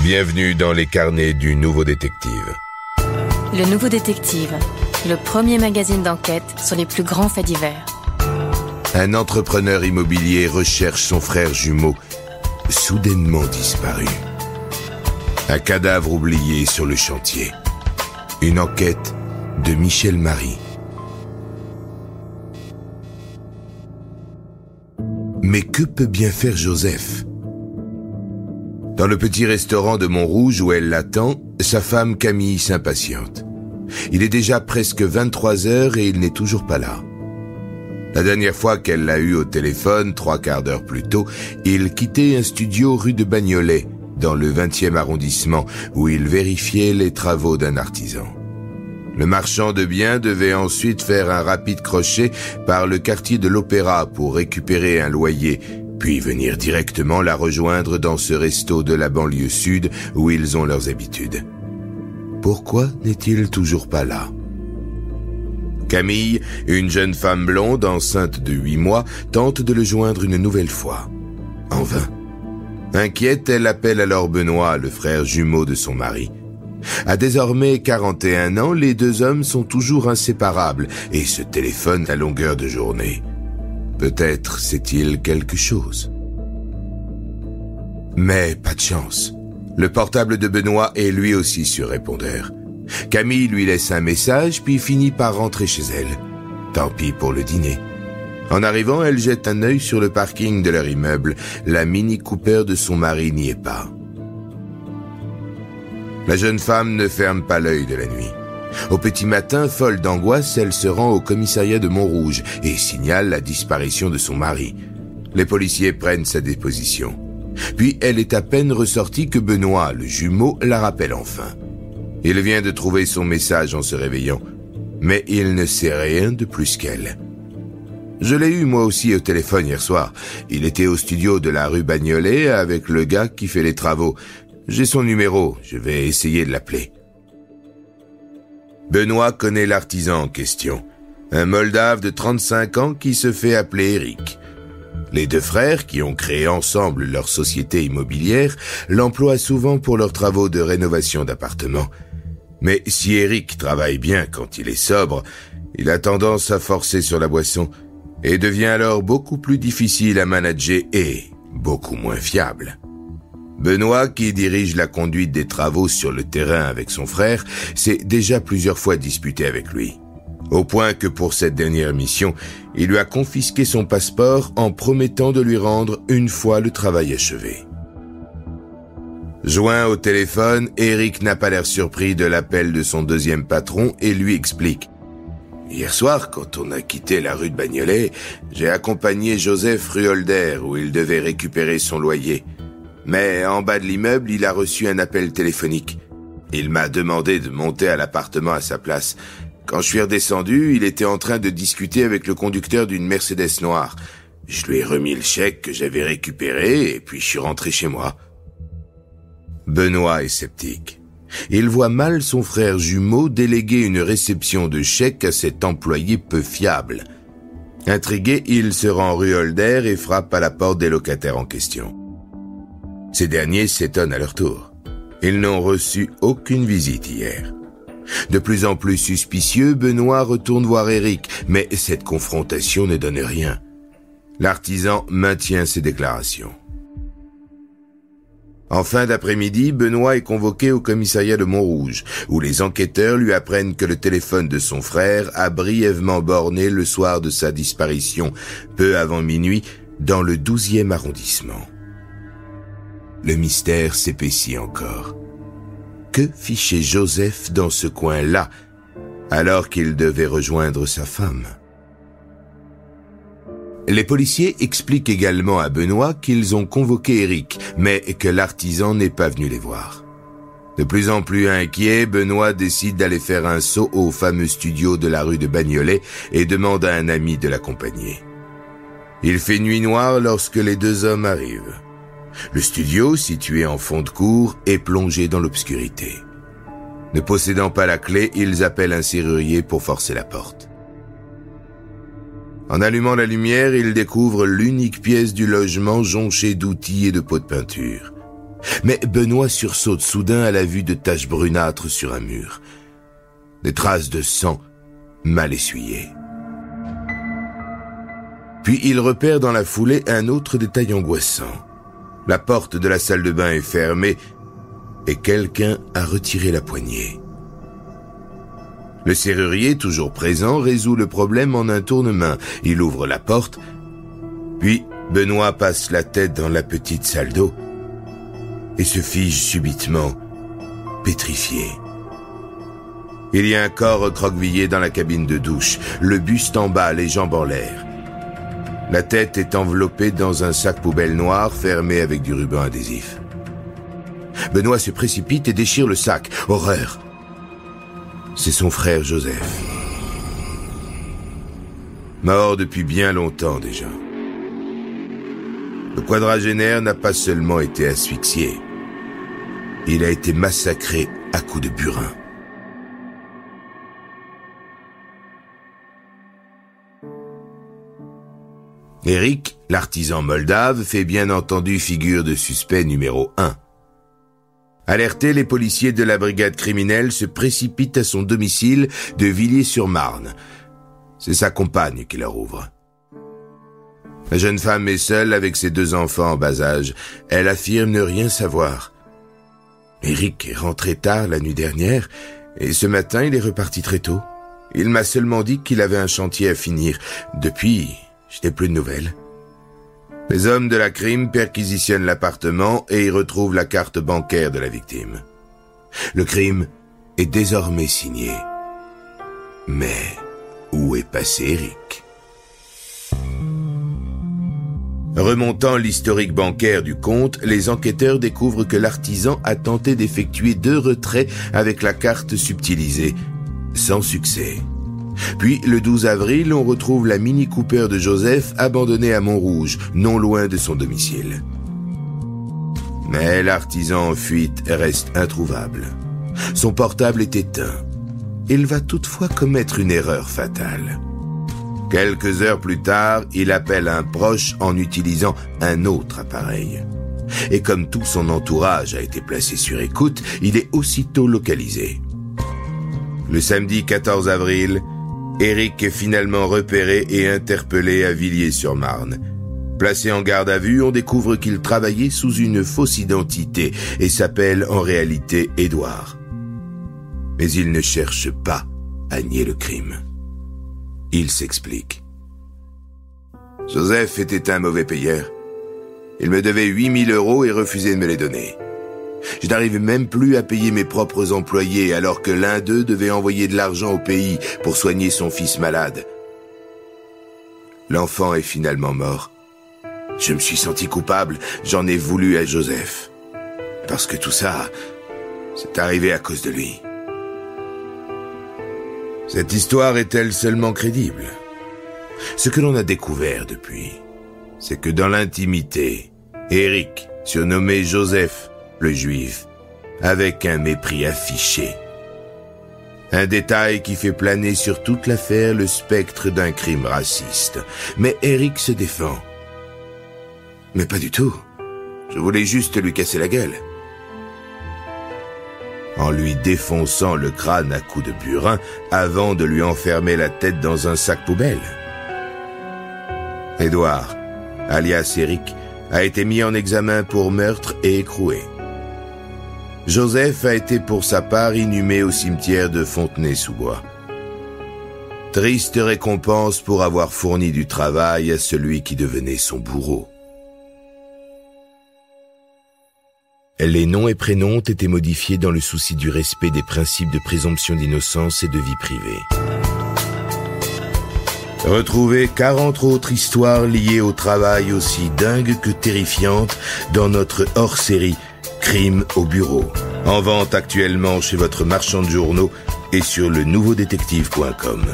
Bienvenue dans les carnets du Nouveau Détective. Le Nouveau Détective, le premier magazine d'enquête sur les plus grands faits divers. Un entrepreneur immobilier recherche son frère jumeau, soudainement disparu. Un cadavre oublié sur le chantier. Une enquête de Michel Marie. Mais que peut bien faire Joseph ? Dans le petit restaurant de Montrouge où elle l'attend, sa femme Camille s'impatiente. Il est déjà presque 23 heures et il n'est toujours pas là. La dernière fois qu'elle l'a eu au téléphone, 3/4 d'heure plus tôt, il quittait un studio rue de Bagnolet, dans le 20e arrondissement, où il vérifiait les travaux d'un artisan. Le marchand de biens devait ensuite faire un rapide crochet par le quartier de l'Opéra pour récupérer un loyer, puis venir directement la rejoindre dans ce resto de la banlieue sud où ils ont leurs habitudes. Pourquoi n'est-il toujours pas là ? Camille, une jeune femme blonde enceinte de 8 mois, tente de le joindre une nouvelle fois. En vain. Inquiète, elle appelle alors Benoît, le frère jumeau de son mari. À désormais 41 ans, les deux hommes sont toujours inséparables et se téléphonent à longueur de journée. Peut-être sait-il quelque chose. Mais pas de chance. Le portable de Benoît est lui aussi sur répondeur. Camille lui laisse un message puis finit par rentrer chez elle. Tant pis pour le dîner. En arrivant, elle jette un œil sur le parking de leur immeuble. La Mini Cooper de son mari n'y est pas. La jeune femme ne ferme pas l'œil de la nuit. Au petit matin, folle d'angoisse, elle se rend au commissariat de Montrouge et signale la disparition de son mari. Les policiers prennent sa déposition. Puis elle est à peine ressortie que Benoît, le jumeau, la rappelle enfin. Il vient de trouver son message en se réveillant, mais il ne sait rien de plus qu'elle. Je l'ai eu moi aussi au téléphone hier soir. Il était au studio de la rue Bagnolet avec le gars qui fait les travaux. J'ai son numéro, je vais essayer de l'appeler. Benoît connaît l'artisan en question, un Moldave de 35 ans qui se fait appeler Eric. Les deux frères, qui ont créé ensemble leur société immobilière, l'emploient souvent pour leurs travaux de rénovation d'appartements. Mais si Eric travaille bien quand il est sobre, il a tendance à forcer sur la boisson et devient alors beaucoup plus difficile à manager et beaucoup moins fiable. Benoît, qui dirige la conduite des travaux sur le terrain avec son frère, s'est déjà plusieurs fois disputé avec lui. Au point que pour cette dernière mission, il lui a confisqué son passeport en promettant de lui rendre une fois le travail achevé. Joint au téléphone, Eric n'a pas l'air surpris de l'appel de son deuxième patron et lui explique. Hier soir, quand on a quitté la rue de Bagnolet, j'ai accompagné Joseph rue Holder où il devait récupérer son loyer. Mais en bas de l'immeuble, il a reçu un appel téléphonique. Il m'a demandé de monter à l'appartement à sa place. Quand je suis redescendu, il était en train de discuter avec le conducteur d'une Mercedes noire. Je lui ai remis le chèque que j'avais récupéré et puis je suis rentré chez moi. Benoît est sceptique. Il voit mal son frère jumeau déléguer une réception de chèques à cet employé peu fiable. Intrigué, il se rend rue Holder et frappe à la porte des locataires en question. Ces derniers s'étonnent à leur tour. Ils n'ont reçu aucune visite hier. De plus en plus suspicieux, Benoît retourne voir Eric, mais cette confrontation ne donne rien. L'artisan maintient ses déclarations. En fin d'après-midi, Benoît est convoqué au commissariat de Montrouge, où les enquêteurs lui apprennent que le téléphone de son frère a brièvement borné le soir de sa disparition, peu avant minuit, dans le 12e arrondissement. Le mystère s'épaissit encore. Que fichait Joseph dans ce coin-là, alors qu'il devait rejoindre sa femme ? Les policiers expliquent également à Benoît qu'ils ont convoqué Eric, mais que l'artisan n'est pas venu les voir. De plus en plus inquiet, Benoît décide d'aller faire un saut au fameux studio de la rue de Bagnolet et demande à un ami de l'accompagner. Il fait nuit noire lorsque les deux hommes arrivent. Le studio, situé en fond de cour, est plongé dans l'obscurité. Ne possédant pas la clé, ils appellent un serrurier pour forcer la porte. En allumant la lumière, ils découvrent l'unique pièce du logement jonchée d'outils et de pots de peinture. Mais Benoît sursaute soudain à la vue de taches brunâtres sur un mur. Des traces de sang mal essuyées. Puis il repère dans la foulée un autre détail angoissant. La porte de la salle de bain est fermée et quelqu'un a retiré la poignée. Le serrurier, toujours présent, résout le problème en un tournement. Il ouvre la porte, puis Benoît passe la tête dans la petite salle d'eau et se fige subitement, pétrifié. Il y a un corps recroquevillé dans la cabine de douche, le buste en bas, les jambes en l'air. La tête est enveloppée dans un sac poubelle noir fermé avec du ruban adhésif. Benoît se précipite et déchire le sac. Horreur! C'est son frère Joseph. Mort depuis bien longtemps déjà. Le quadragénaire n'a pas seulement été asphyxié, il a été massacré à coups de burin. Éric, l'artisan moldave, fait bien entendu figure de suspect numéro 1. Alertés, les policiers de la brigade criminelle se précipitent à son domicile de Villiers-sur-Marne. C'est sa compagne qui leur ouvre. La jeune femme est seule avec ses 2 enfants en bas âge. Elle affirme ne rien savoir. Éric est rentré tard la nuit dernière et ce matin il est reparti très tôt. Il m'a seulement dit qu'il avait un chantier à finir. Depuis, je n'ai plus de nouvelles. Les hommes de la crime perquisitionnent l'appartement et y retrouvent la carte bancaire de la victime. Le crime est désormais signé. Mais où est passé Éric ? Remontant l'historique bancaire du compte, les enquêteurs découvrent que l'artisan a tenté d'effectuer 2 retraits avec la carte subtilisée, sans succès. Puis, le 12 avril, on retrouve la Mini Cooper de Joseph abandonnée à Montrouge, non loin de son domicile. Mais l'artisan en fuite reste introuvable. Son portable est éteint. Il va toutefois commettre une erreur fatale. Quelques heures plus tard, il appelle un proche en utilisant un autre appareil. Et comme tout son entourage a été placé sur écoute, il est aussitôt localisé. Le samedi 14 avril, Éric est finalement repéré et interpellé à Villiers-sur-Marne. Placé en garde à vue, on découvre qu'il travaillait sous une fausse identité et s'appelle en réalité Édouard. Mais il ne cherche pas à nier le crime. Il s'explique. Joseph était un mauvais payeur. Il me devait 8 000 € et refusait de me les donner. Je n'arrivais même plus à payer mes propres employés alors que l'un d'eux devait envoyer de l'argent au pays pour soigner son fils malade. L'enfant est finalement mort. Je me suis senti coupable, j'en ai voulu à Joseph. Parce que tout ça, c'est arrivé à cause de lui. Cette histoire est-elle seulement crédible ? Ce que l'on a découvert depuis, c'est que dans l'intimité, Éric, surnommé Joseph, le Juif, avec un mépris affiché. Un détail qui fait planer sur toute l'affaire le spectre d'un crime raciste. Mais Éric se défend. Mais pas du tout. Je voulais juste lui casser la gueule. En lui défonçant le crâne à coups de burin avant de lui enfermer la tête dans un sac poubelle. Édouard, alias Éric, a été mis en examen pour meurtre et écroué. Joseph a été pour sa part inhumé au cimetière de Fontenay-sous-Bois. Triste récompense pour avoir fourni du travail à celui qui devenait son bourreau. Les noms et prénoms ont été modifiés dans le souci du respect des principes de présomption d'innocence et de vie privée. Retrouvez 40 autres histoires liées au travail aussi dingues que terrifiantes dans notre hors-série Crime au bureau. En vente actuellement chez votre marchand de journaux et sur le nouveaudétective.com.